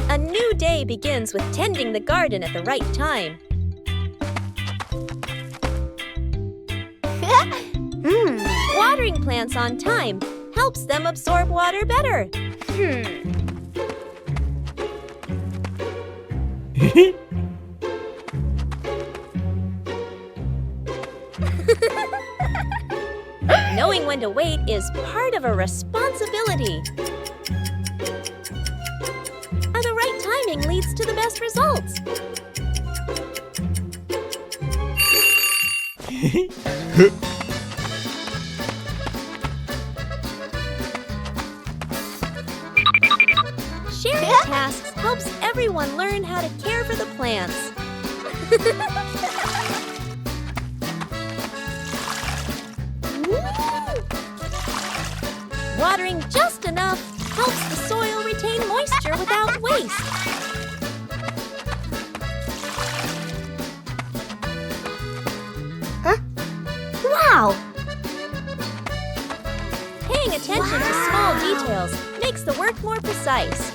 A new day begins with tending the garden at the right time. Watering plants on time helps them absorb water better. Knowing when to wait is part of a responsibility. The right timing leads to the best results. Sharing tasks helps everyone learn how to care for the plants. Watering just enough helps the soil retain moisture without waste. Wow! Paying attention to small details makes the work more precise.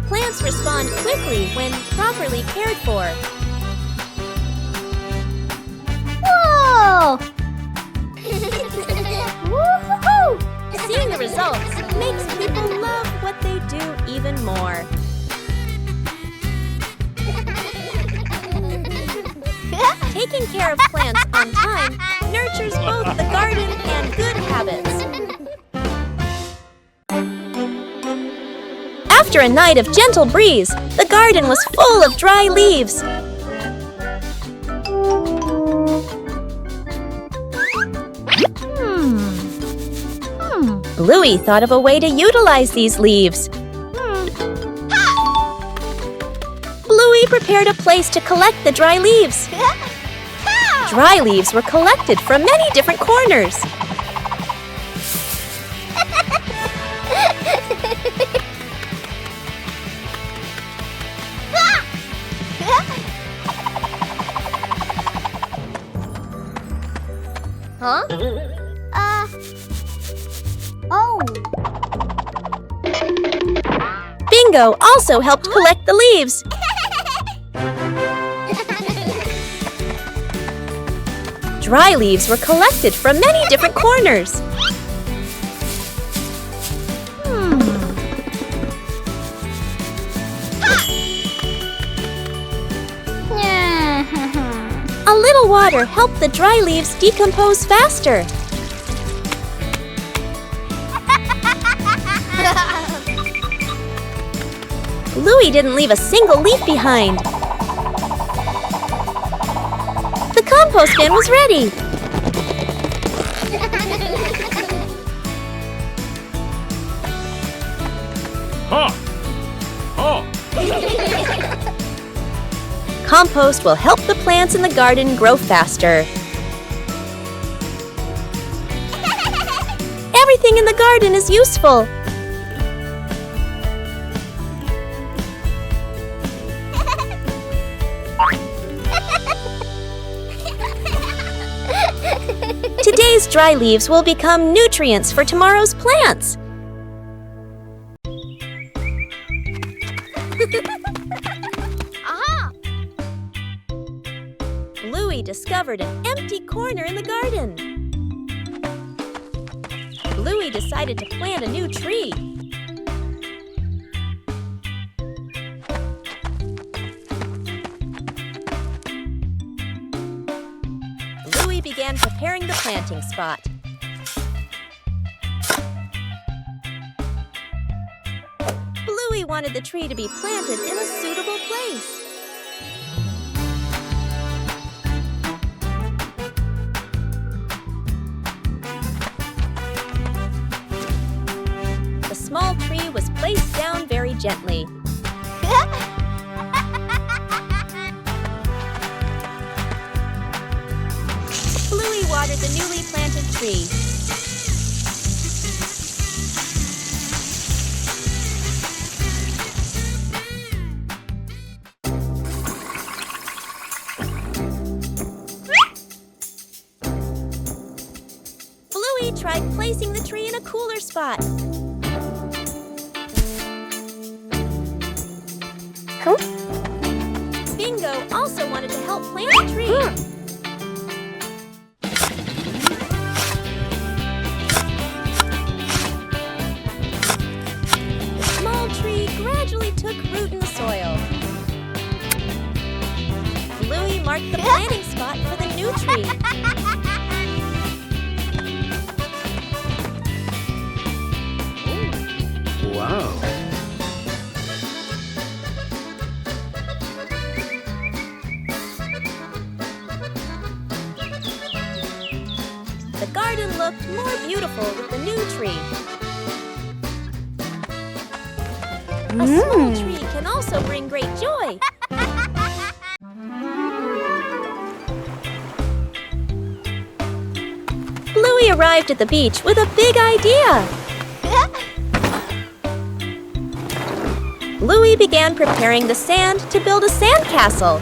Plants respond quickly when properly cared for. Whoa! Woo-hoo-hoo! Seeing the results makes people love what they do even more. Taking care of plants on time nurtures both the garden and good habits. After a night of gentle breeze, the garden was full of dry leaves. Bluey thought of a way to utilize these leaves. Bluey prepared a place to collect the dry leaves. Dry leaves were collected from many different corners. Huh? Oh. Bingo also helped collect the leaves. Dry leaves were collected from many different corners. A little water helped the dry leaves decompose faster. Bluey didn't leave a single leaf behind. The compost bin was ready. Compost will help the plants in the garden grow faster. Everything in the garden is useful. Today's dry leaves will become nutrients for tomorrow's plants. Bluey discovered an empty corner in the garden. Bluey decided to plant a new tree. Bluey began preparing the planting spot. Bluey wanted the tree to be planted in a suitable place. The small tree was placed down very gently. Bluey watered the newly planted tree. placing the tree in a cooler spot. Huh? Bingo also wanted to help plant the tree. The small tree gradually took root in the soil. Bluey marked the planting spot for the new tree. Wow. The garden looked more beautiful with the new tree. A small tree can also bring great joy. Bluey arrived at the beach with a big idea. Bluey began preparing the sand to build a sandcastle.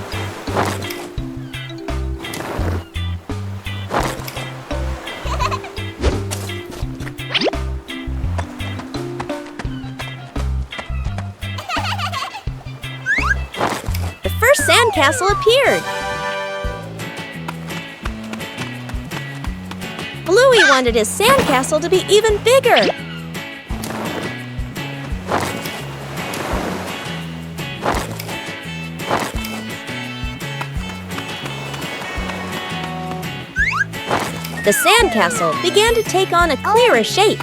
The first sandcastle appeared. Bluey wanted his sandcastle to be even bigger. The sandcastle began to take on a clearer shape.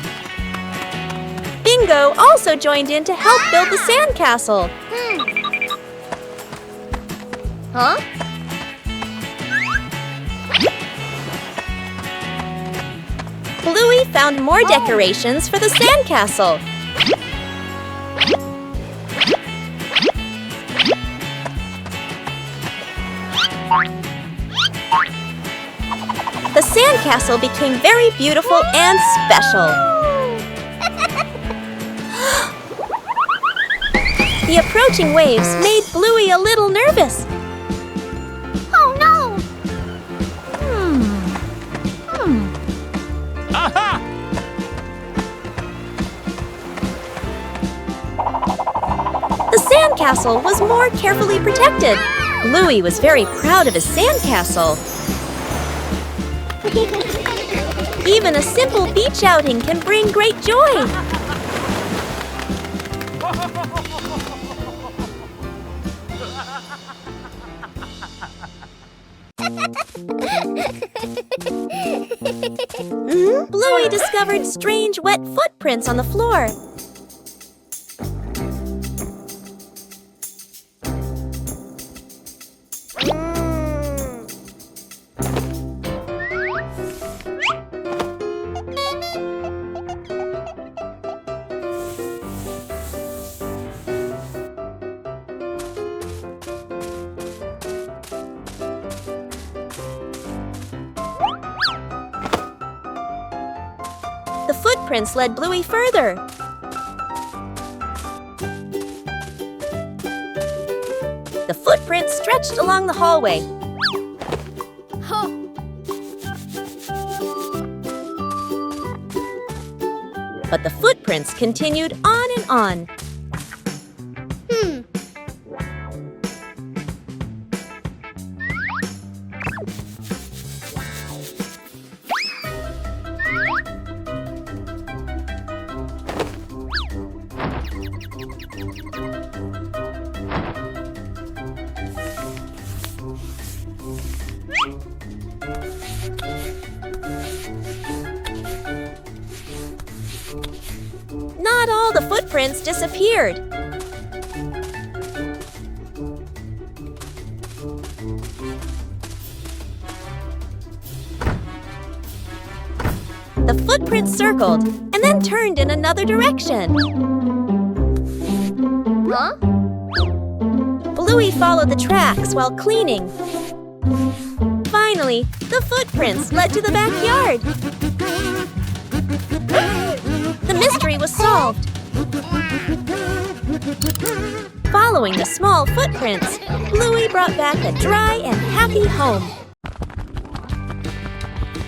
Bingo also joined in to help build the sandcastle. Huh? Bluey found more decorations for the sandcastle. The sandcastle became very beautiful and special. The approaching waves made Bluey a little nervous. Oh no! Aha! The sandcastle was more carefully protected. Bluey was very proud of his sandcastle. Even a simple beach outing can bring great joy. Bluey discovered strange wet footprints on the floor. The footprints led Bluey further. The footprints stretched along the hallway. But the footprints continued on and on. Not all the footprints disappeared. The footprints circled and then turned in another direction. Huh? Bluey followed the tracks while cleaning. Finally, the footprints led to the backyard. The mystery was solved. Following the small footprints, Bluey brought back a dry and happy home.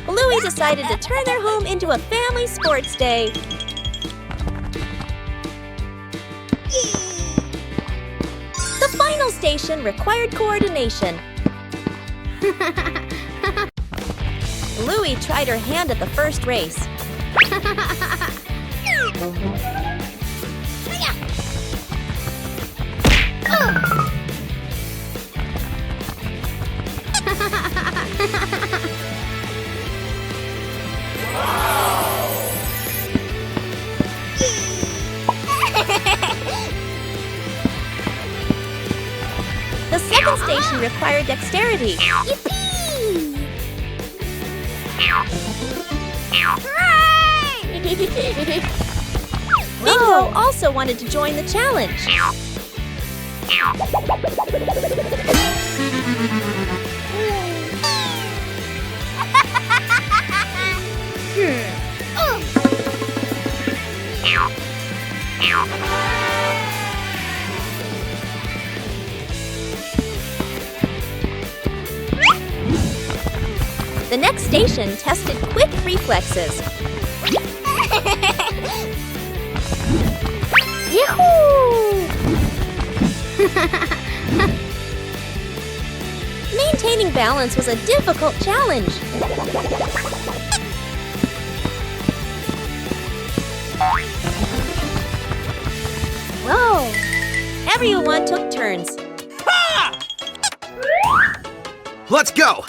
Bluey Bluey decided to turn their home into a family sports day. The final station required coordination. Bluey tried her hand at the first race. The second station required dexterity. Bingo also wanted to join the challenge. The next station tested quick reflexes. Yahoo! Maintaining balance was a difficult challenge. Whoa! Everyone took turns. Ha! Let's go!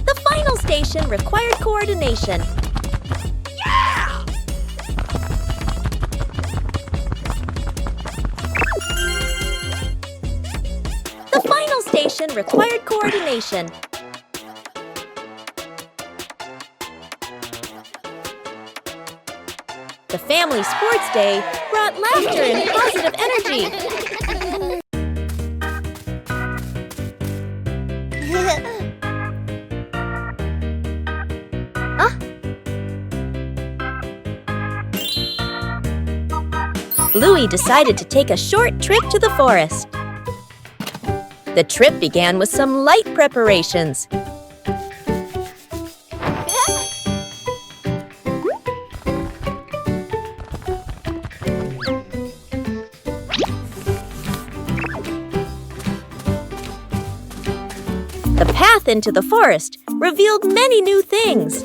The final station required coordination. Yeah! The final station required coordination. The family sports day brought laughter and positive energy. Bluey decided to take a short trip to the forest. The trip began with some light preparations. The path into the forest revealed many new things.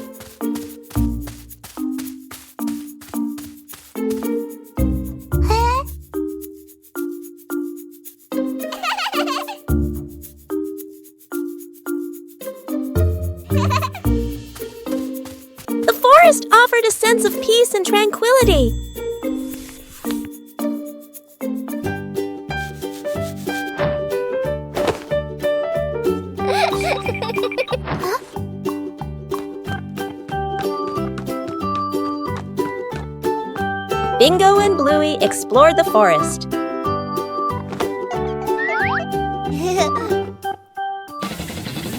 The forest offered a sense of peace and tranquility. Bingo and Bluey explored the forest.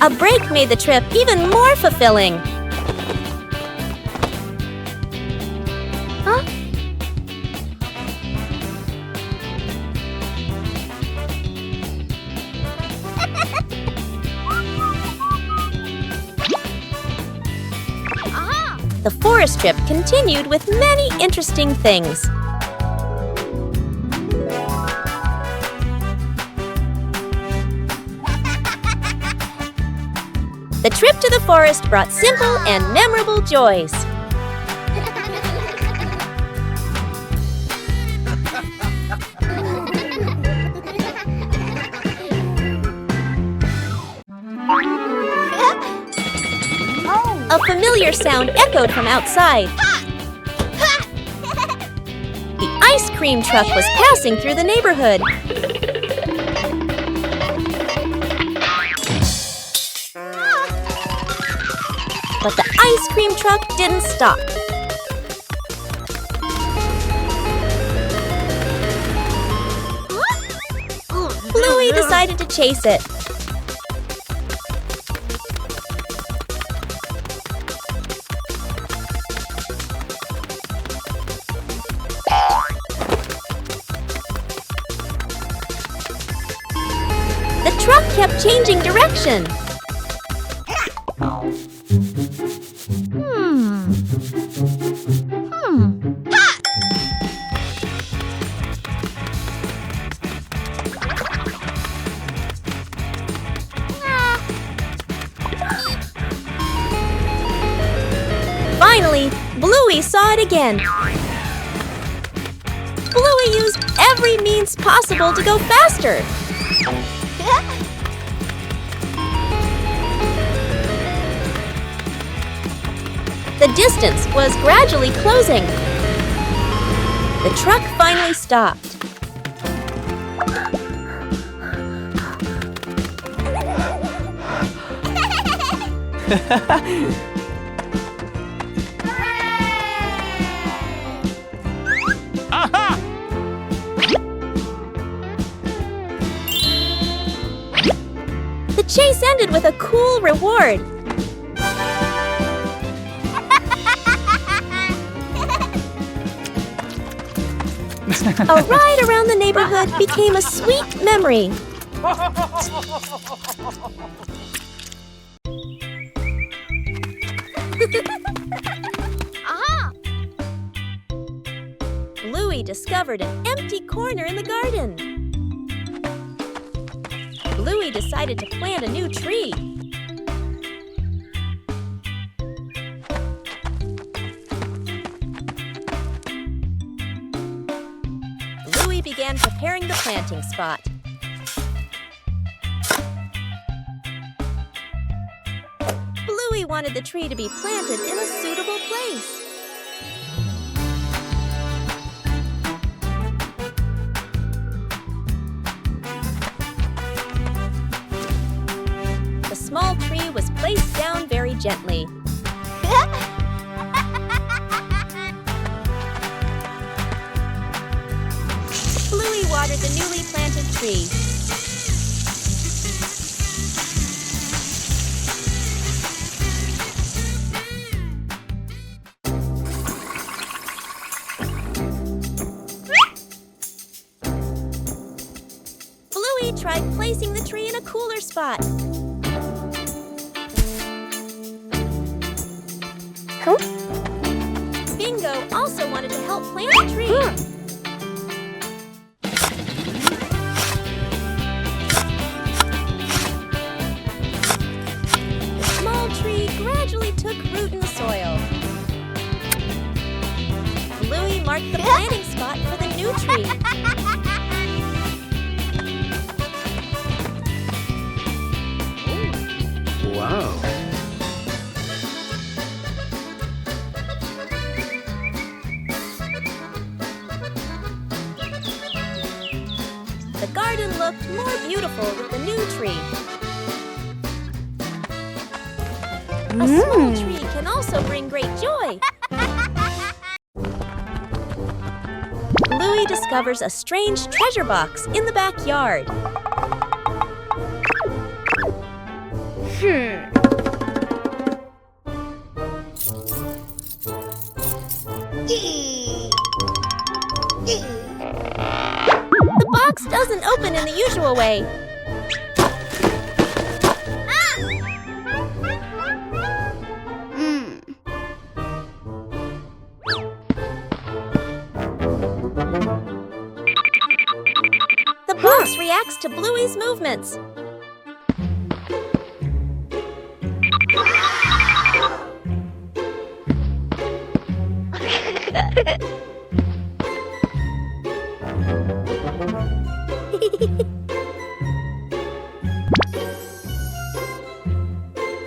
A break made the trip even more fulfilling. The forest trip continued with many interesting things. The trip to the forest brought simple and memorable joys. A familiar sound echoed from outside. The ice cream truck was passing through the neighborhood. But the ice cream truck didn't stop. Bluey decided to chase it. truck kept changing direction. Finally, Bluey saw it again. Bluey used every means possible to go faster. The distance was gradually closing. The truck finally stopped. Aha! The chase ended with a cool reward. A ride around the neighborhood became a sweet memory. Aha! Bluey discovered an empty corner in the garden. Bluey decided to plant a new tree. Bluey began preparing the planting spot. Bluey wanted the tree to be planted in a suitable place. The small tree was placed down very gently. Bluey watered the newly planted tree. Bluey tried placing the tree in a cooler spot. Bingo also wanted to help plant the tree. The small tree gradually took root in the soil. Bluey marked the planting spot for the new tree. Wow. The garden looked more beautiful with the new tree. A small tree can also bring great joy. Bluey discovers a strange treasure box in the backyard. The box doesn't open in the usual way. The box reacts to Bluey's movements.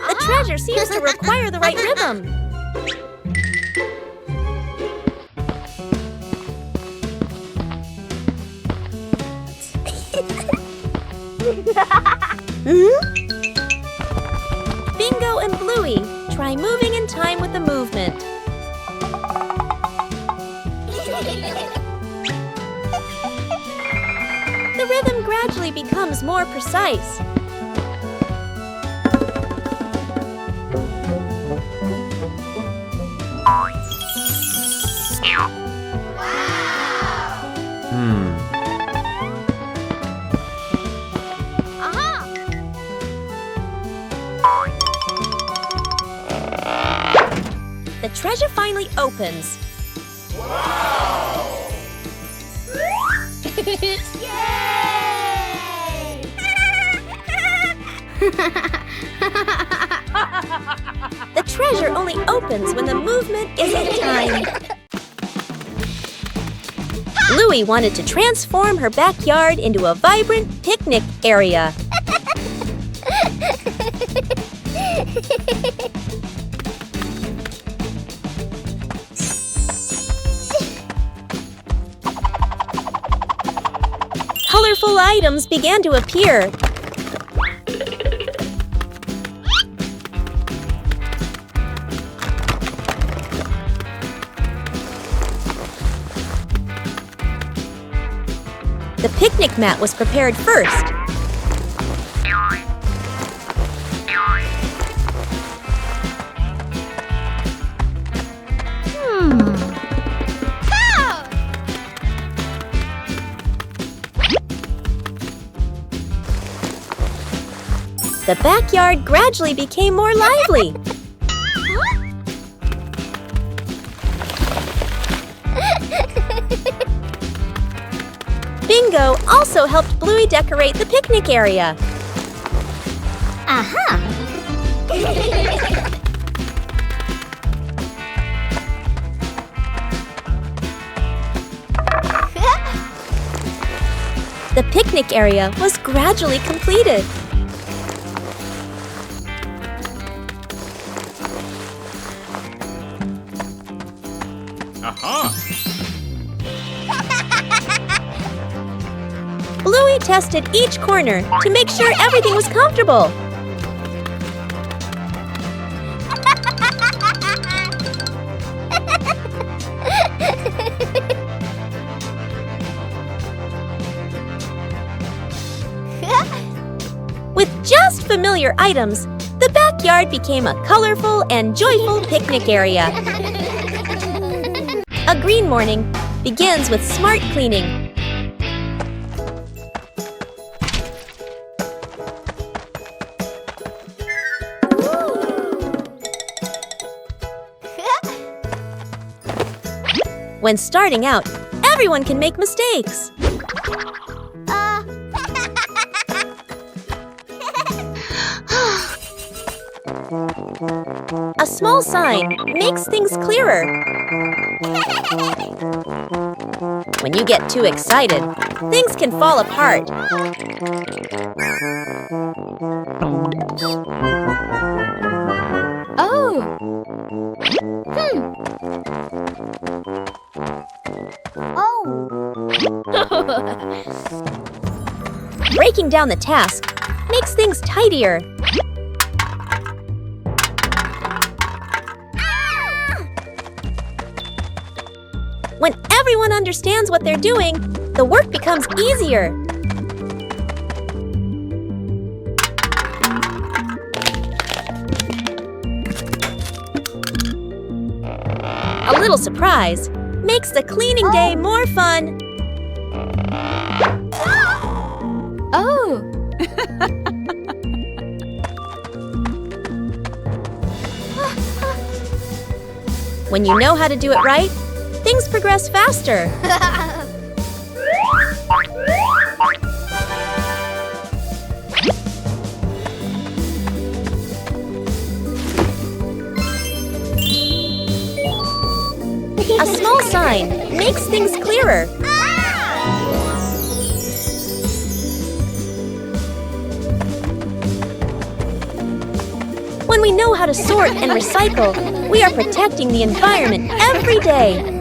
The treasure seems to require the right rhythm. Bingo and Bluey try moving in time with the movement. The rhythm gradually becomes more precise. Aha! treasure finally opens. The treasure only opens when the movement is in time. Bluey wanted to transform her backyard into a vibrant picnic area. Colorful items began to appear. The picnic mat was prepared first. The backyard gradually became more lively. Bingo also helped Bluey decorate the picnic area. The picnic area was gradually completed. Bluey tested each corner to make sure everything was comfortable. With just familiar items, the backyard became a colorful and joyful picnic area. A green morning begins with smart cleaning. When starting out, everyone can make mistakes. A small sign makes things clearer. When you get too excited, things can fall apart. Breaking down the task makes things tidier. When everyone understands what they're doing, the work becomes easier. A little surprise makes the cleaning day more fun. When you know how to do it right, things progress faster. A small sign makes things clearer. When we know how to sort and recycle, we are protecting the environment every day.